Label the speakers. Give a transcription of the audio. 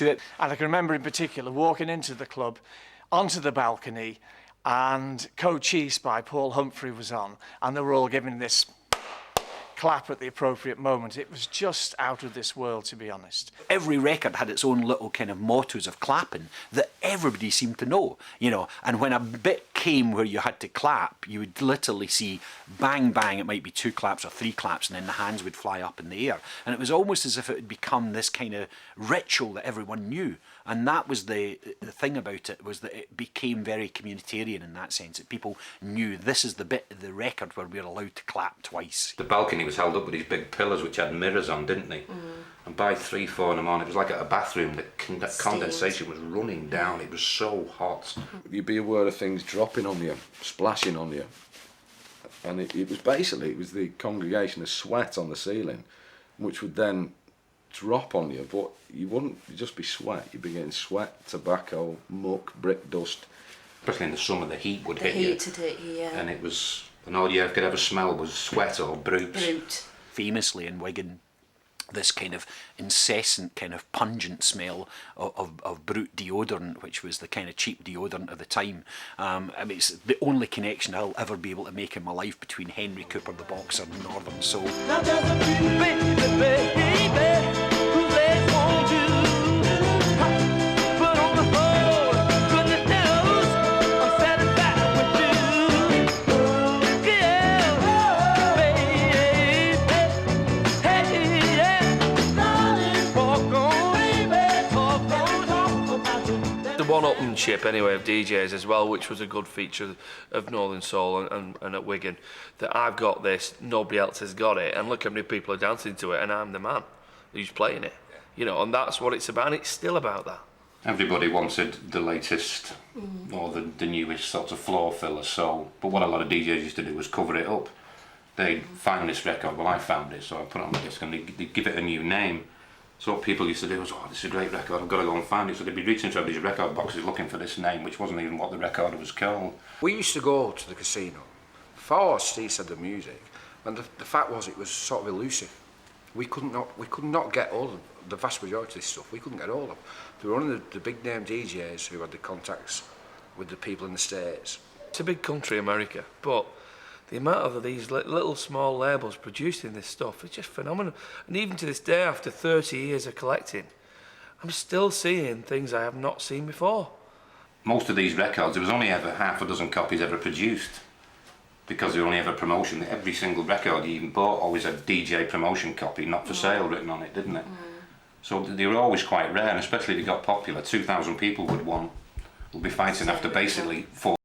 Speaker 1: to it. And I can remember in particular walking into the club, onto the balcony, and Coach East by Paul Humphrey was on, and they were all giving this clap at the appropriate moment. It was just out of this world, to be honest.
Speaker 2: Every record had its own little kind of mottos of clapping that everybody seemed to know, you know, and when a bit came where you had to clap, you would literally see bang bang, it might be 2 claps or 3 claps, and then the hands would fly up in the air, and it was almost as if it had become this kind of ritual that everyone knew. And that was the thing about it, was that it became very communitarian in that sense, that people knew this is the bit of the record where we're allowed to clap twice.
Speaker 3: The balcony was held up with these big pillars which had mirrors on, didn't they? And by 3, 4 in the morning, it was like at a bathroom, that condensation was running down. It was so hot.
Speaker 4: You'd be aware of things dropping on you, splashing on you. And it was basically, it was the congregation of sweat on the ceiling, which would then drop on you, but you wouldn't just be sweat, you'd be getting sweat, tobacco, muck, brick dust.
Speaker 3: Especially in the summer, the heat would hit you.
Speaker 5: The heat would hit you, yeah.
Speaker 3: And it was, and all you could ever smell was sweat or brute.
Speaker 2: Famously in Wigan, this kind of incessant, kind of pungent smell of brute deodorant, which was the kind of cheap deodorant of the time. I mean, it's the only connection I'll ever be able to make in my life between Henry Cooper the boxer and Northern Soul.
Speaker 6: One-upmanship anyway of DJs as well, which was a good feature of Northern Soul and at Wigan, that I've got this, nobody else has got it, and look how many people are dancing to it, and I'm the man who's playing it, you know, and that's what it's about, and it's still about that.
Speaker 3: Everybody wanted the latest or the newest sort of floor filler soul, but what a lot of DJs used to do was cover it up. They'd find this record, well I found it, so I put it on the disc, and they'd give it a new name. So what people used to do was, oh, this is a great record, I've got to go and find it. So they'd be reaching into these record boxes looking for this name, which wasn't even what the record was called.
Speaker 7: We used to go to the casino, far Steve said the music, and the fact was it was sort of elusive. We could not get all of the vast majority of this stuff, we couldn't get all of them. There were only the big name DJs who had the contacts with the people in the States.
Speaker 6: It's a big country, America, but the amount of these little small labels producing this stuff is just phenomenal. And even to this day, after 30 years of collecting, I'm still seeing things I have not seen before.
Speaker 3: Most of these records, there was only ever half a dozen copies ever produced, because there were only ever promotion. Every single record you even bought always had DJ promotion copy, not for sale, written on it, didn't it? So they were always quite rare, and especially if they got popular, 2,000 people would be fighting after basically 4